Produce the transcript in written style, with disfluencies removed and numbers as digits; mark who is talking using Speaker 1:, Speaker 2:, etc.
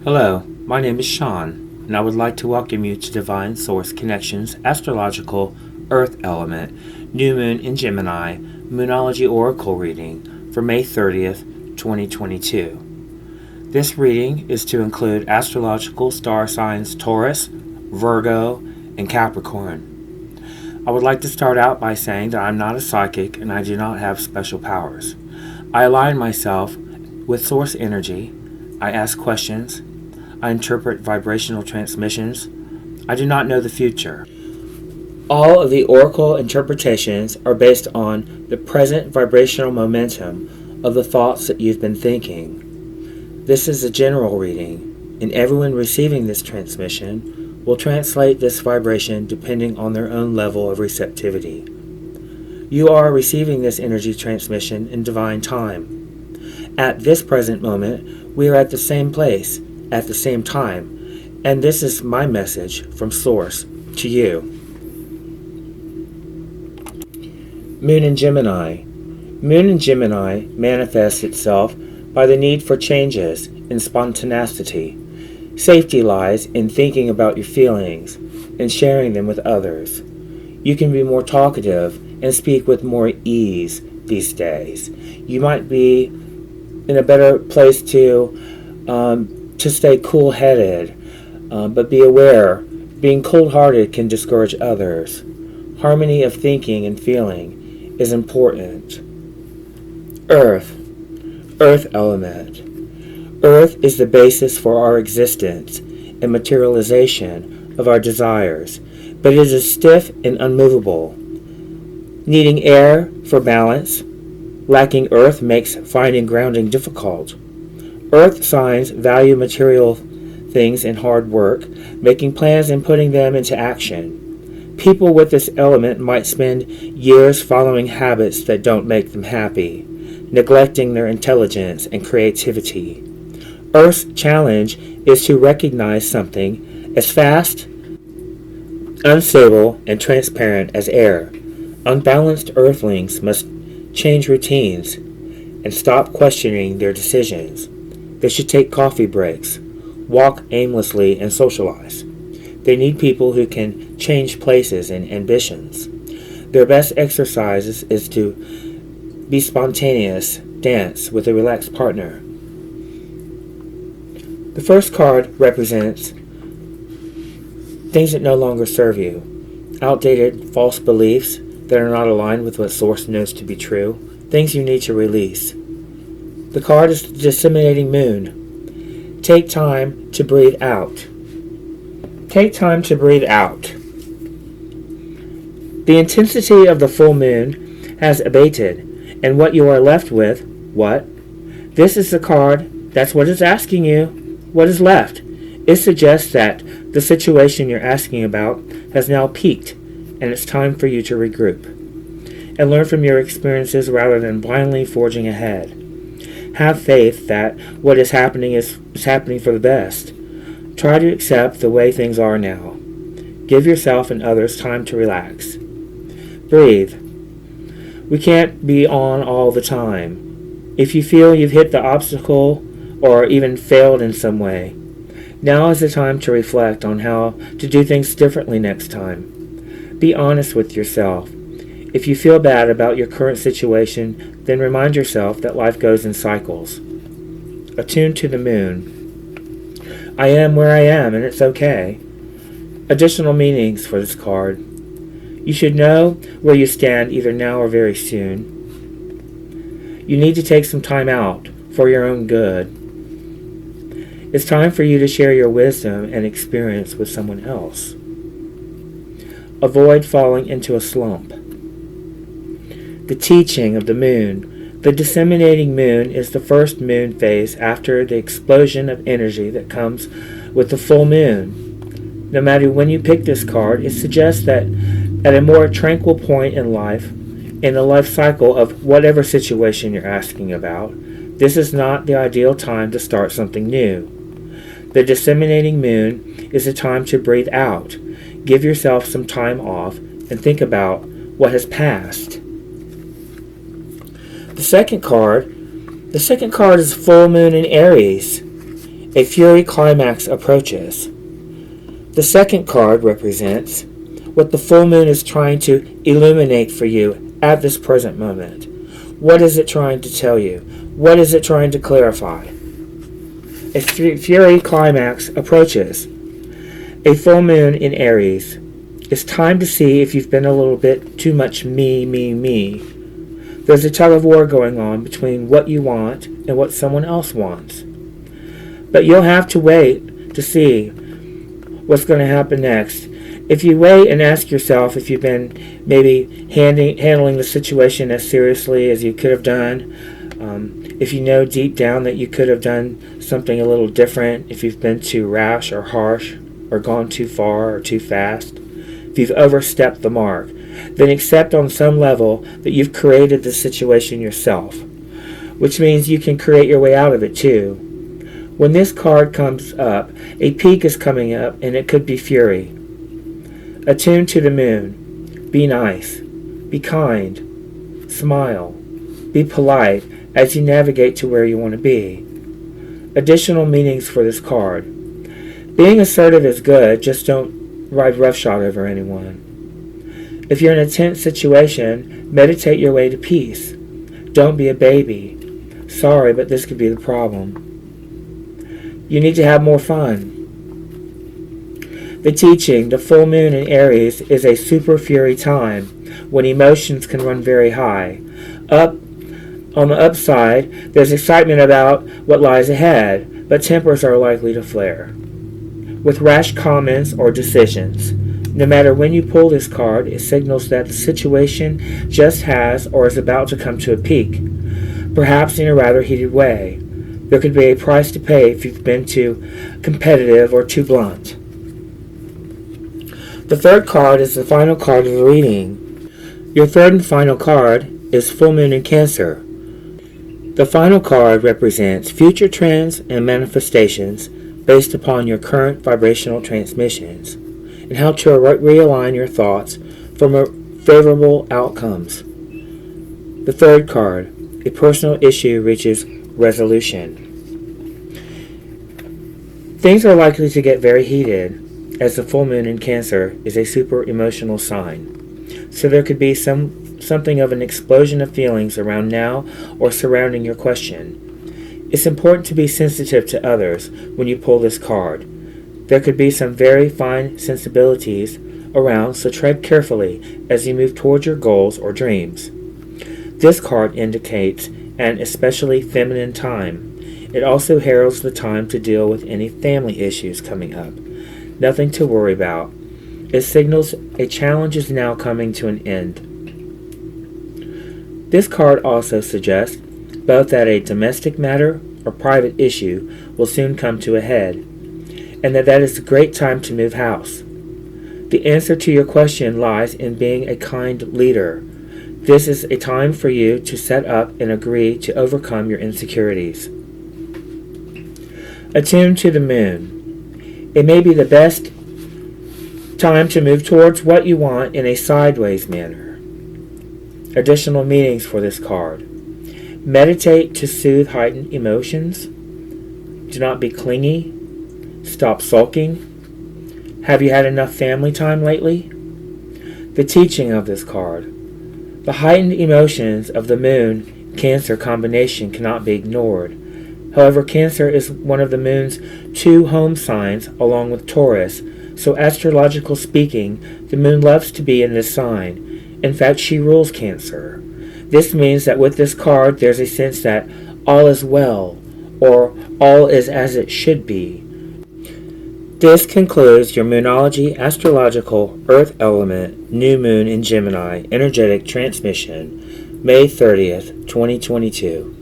Speaker 1: Hello, my name is Sean, and I would like to welcome you to Divine Source Connections Astrological Earth Element New Moon in Gemini Moonology Oracle reading for May 30th, 2022. This reading is to include astrological star signs Taurus, Virgo, and Capricorn. I would like to start out by saying that I'm not a psychic and I do not have special powers. I align myself with source energy. I ask questions. I interpret vibrational transmissions. I do not know the future. All of the oracle interpretations are based on the present vibrational momentum of the thoughts that you've been thinking. This is a general reading, and everyone receiving this transmission will translate this vibration depending on their own level of receptivity. You are receiving this energy transmission in divine time. At this present moment, we are at the same place, at the same time, and this is my message from Source to you. Moon in Gemini. Moon in Gemini manifests itself by the need for changes and spontaneity. Safety lies in thinking about your feelings and sharing them with others. You can be more talkative and speak with more ease these days. You might be in a better place to stay cool-headed, but be aware, being cold-hearted can discourage others. Harmony of thinking and feeling is important. Earth element. Earth is the basis for our existence and materialization of our desires, but it is stiff and unmovable. Needing air for balance, lacking earth makes finding grounding difficult. Earth signs value material things and hard work, making plans and putting them into action. People with this element might spend years following habits that don't make them happy, neglecting their intelligence and creativity. Earth's challenge is to recognize something as fast, unstable, and transparent as air. Unbalanced earthlings must change routines and stop questioning their decisions. They should take coffee breaks, walk aimlessly, and socialize. They need people who can change places and ambitions. Their best exercise is to be spontaneous, dance with a relaxed partner. The first card represents things that no longer serve you, outdated false beliefs that are not aligned with what Source knows to be true, things you need to release. The card is the disseminating moon. Take time to breathe out. Take time to breathe out. The intensity of the full moon has abated, and what you are left with, what? This is the card, that's what it's asking you. What is left? It suggests that the situation you're asking about has now peaked, and it's time for you to regroup and learn from your experiences rather than blindly forging ahead. Have faith that what is happening is happening for the best. Try to accept the way things are now. Give yourself and others time to relax. Breathe. We can't be on all the time. If you feel you've hit the obstacle or even failed in some way, now is the time to reflect on how to do things differently next time. Be honest with yourself. If you feel bad about your current situation, then remind yourself that life goes in cycles. Attune to the moon. I am where I am, and it's okay. Additional meanings for this card. You should know where you stand either now or very soon. You need to take some time out for your own good. It's time for you to share your wisdom and experience with someone else. Avoid falling into a slump. The teaching of the moon. The disseminating moon is the first moon phase after the explosion of energy that comes with the full moon. No matter when you pick this card, it suggests that at a more tranquil point in life, in the life cycle of whatever situation you're asking about, this is not the ideal time to start something new. The disseminating moon is a time to breathe out. Give yourself some time off and think about what has passed. The second card is full moon in Aries. A fury climax approaches. The second card represents what the full moon is trying to illuminate for you at this present moment. What is it trying to tell you? What is it trying to clarify? A fury climax approaches. A full moon in Aries. It's time to see if you've been a little bit too much me, me, me. There's a tug of war going on between what you want and what someone else wants. But you'll have to wait to see what's going to happen next. If you wait and ask yourself if you've been maybe handling the situation as seriously as you could have done, if you know deep down that you could have done something a little different, if you've been too rash or harsh or gone too far or too fast, if you've overstepped the mark, then accept on some level that you've created the situation yourself, which means you can create your way out of it too. When this card comes up, a peak is coming up, and it could be fury. Attune to the moon. Be nice. Be kind. Smile. Be polite as you navigate to where you want to be. Additional meanings for this card. Being assertive is good, just don't ride roughshod over anyone. If you're in a tense situation, meditate your way to peace. Don't be a baby. Sorry, but this could be the problem. You need to have more fun. The teaching, the full moon in Aries, is a super fury time when emotions can run very high. On the upside, there's excitement about what lies ahead, but tempers are likely to flare. With rash comments or decisions, no matter when you pull this card, it signals that the situation just has or is about to come to a peak, perhaps in a rather heated way. There could be a price to pay if you've been too competitive or too blunt. The third card is the final card of the reading. Your third and final card is Full Moon in Cancer. The final card represents future trends and manifestations based upon your current vibrational transmissions and how to realign your thoughts for more favorable outcomes. The third card, a personal issue reaches resolution. Things are likely to get very heated, as the full moon in Cancer is a super emotional sign. So there could be something of an explosion of feelings around now or surrounding your question. It's important to be sensitive to others when you pull this card. There could be some very fine sensibilities around, so tread carefully as you move towards your goals or dreams. This card indicates an especially feminine time. It also heralds the time to deal with any family issues coming up. Nothing to worry about. It signals a challenge is now coming to an end. This card also suggests both that a domestic matter or private issue will soon come to a head, and that is a great time to move house. The answer to your question lies in being a kind leader. This is a time for you to set up and agree to overcome your insecurities. Attune to the moon. It may be the best time to move towards what you want in a sideways manner. Additional meanings for this card. Meditate to soothe heightened emotions. Do not be clingy. Stop sulking. Have you had enough family time lately? The teaching of this card. The heightened emotions of the moon Cancer combination cannot be ignored. However, Cancer is one of the moon's two home signs along with Taurus, so astrological speaking, the moon loves to be in this sign. In fact, she rules Cancer. This means that with this card, there's a sense that all is well, or all is as it should be. This concludes your Moonology Astrological Earth Element New Moon in Gemini Energetic Transmission, May 30th, 2022.